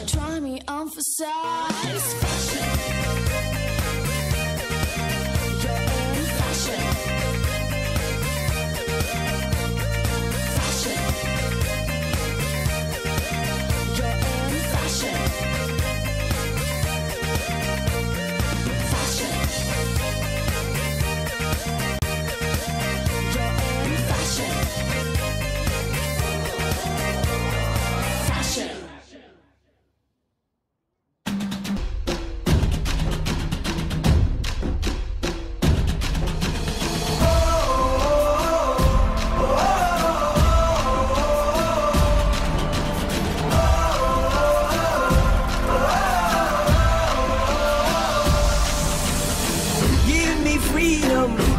Try me on for size. Fashion. You're in fashion. Fashion. You're in fashion. Fashion. You're in fashion. Fashion.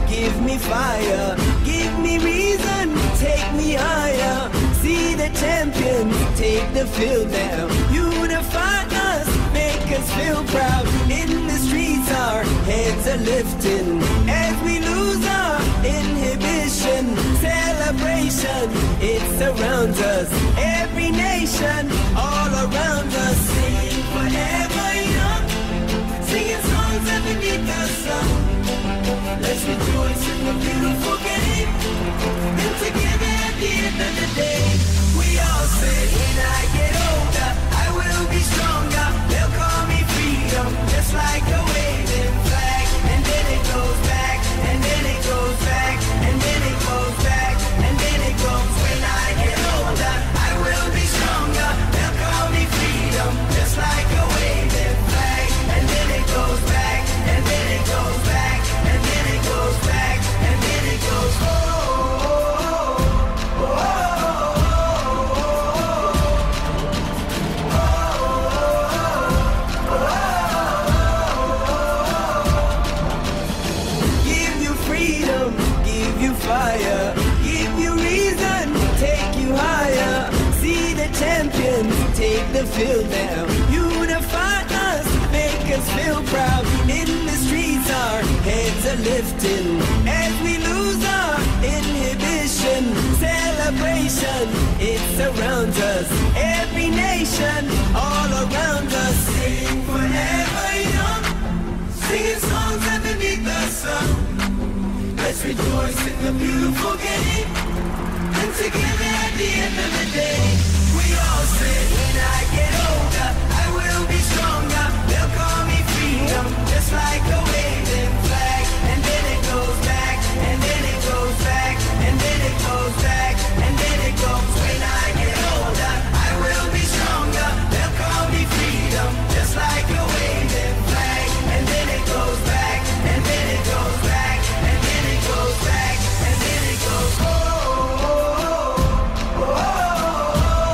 Give me fire, give me reason, take me higher. See the champions take the field now. Unify us, make us feel proud. In the streets our heads are lifting as we lose our inhibition. Celebration, it surrounds us. Every nation, all around us. Singing forever young, singing songs underneath the sun. Let's rejoice in the beautiful game. And together at the end of the day, we all say, when I get older, I will be stronger. They'll call me freedom, just like a waving flag. And then it goes back, and then it goes back, and then it goes back, and then it goes. When I get older, I will be stronger. They'll call me freedom, just like a waving flag. And then it goes back, and then it goes back. And then it goes back, and then it goes, oh, oh, oh. Give you freedom, give you fire, give you reason, take you higher. See the champions take the field now. Unify us, make us feel proud. In the streets our heads are lifting as we lose our inhibition. Celebration, it surrounds us. Every nation, all around us. Sing forever young, singing songs underneath the sun. Let's rejoice in the beautiful game. And together at the end of the day, we all say, when I get older, I will be stronger. They'll call me freedom, just like a waving flag. And then it goes back, and then it goes back, and then it goes back, and then it goes. When I get older, I will be stronger. They'll call me freedom, just like a waving flag. And then it goes back, and then it goes back, and then it goes back, and then it goes, oh, oh, oh, oh, oh.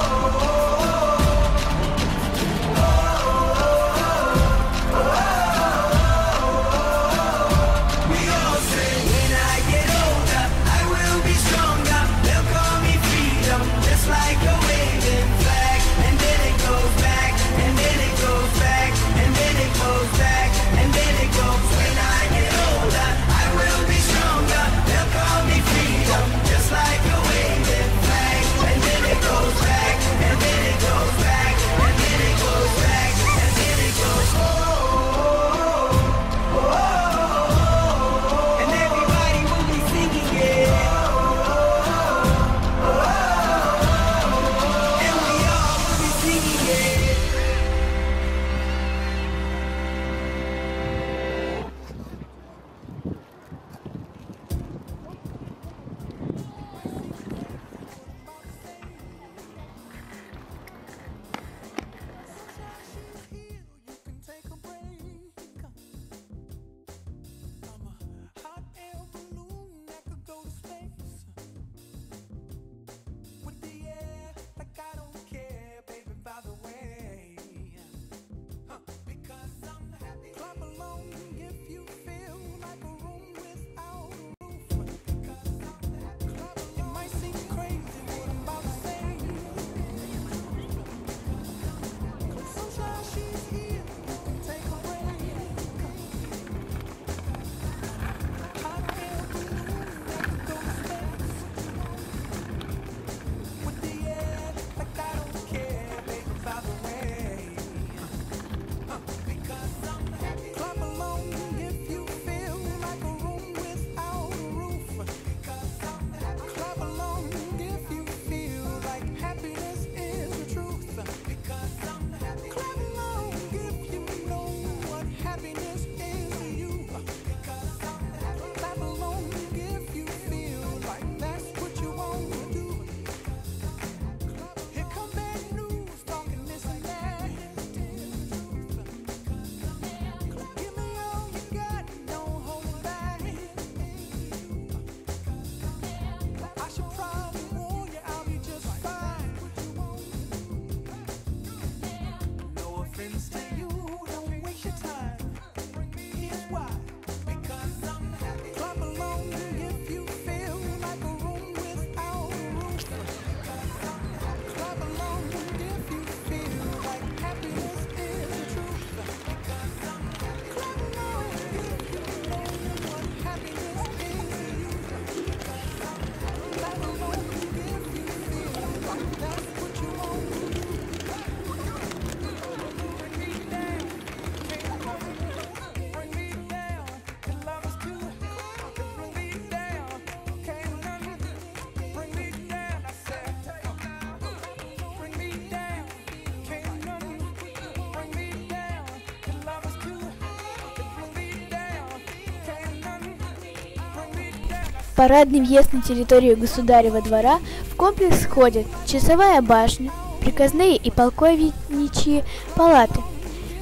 парадный въезд на территорию государева двора в комплекс входят часовая башня, приказные и полковничьи палаты.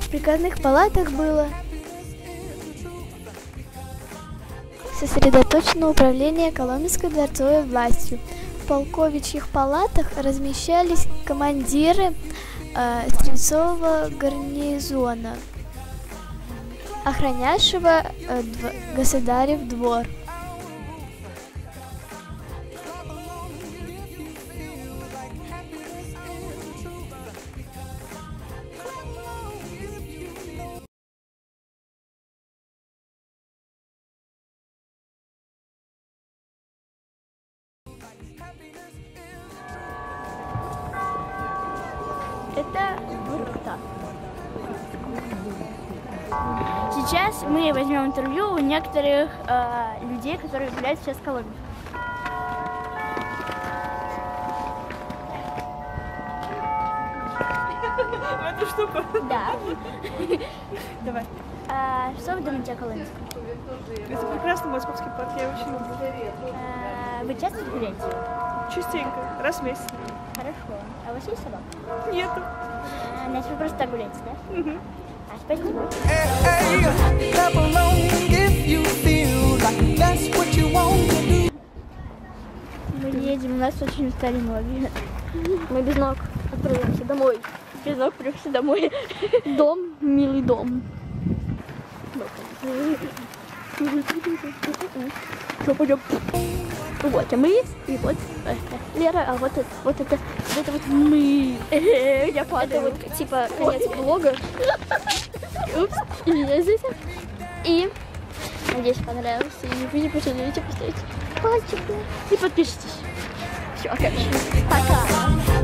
В приказных палатах было сосредоточено управление коломенской дворцовой властью. В полковничьих палатах размещались командиры Стрельцового гарнизона, охранявшего государев двор. Это вот так. Сейчас мы возьмем интервью у некоторых людей, которые гуляют сейчас в Коломенском. В эту штуку? Да. Давай. Что вы думаете о Коломенском? Это прекрасный московский парк, я очень люблю. Вы часто гуляете? Частенько, раз в месяц. Хорошо. А у вас есть собака? Нету. Значит, вы просто так гуляете, да? Угу. Спасибо. Мы едем, у нас очень устали ноги. Мы без ног отправляемся домой. Без ног отправляемся домой. Дом, милый дом. Что, пойдем? Вот, а мы, и вот Лера, а вот это вот мы. Я падаю. Это вот типа конец блога. Упс, и я здесь. И надеюсь, понравилось. И вы не пожалеете поставить пальчик и подпишитесь. Все, короче, пока.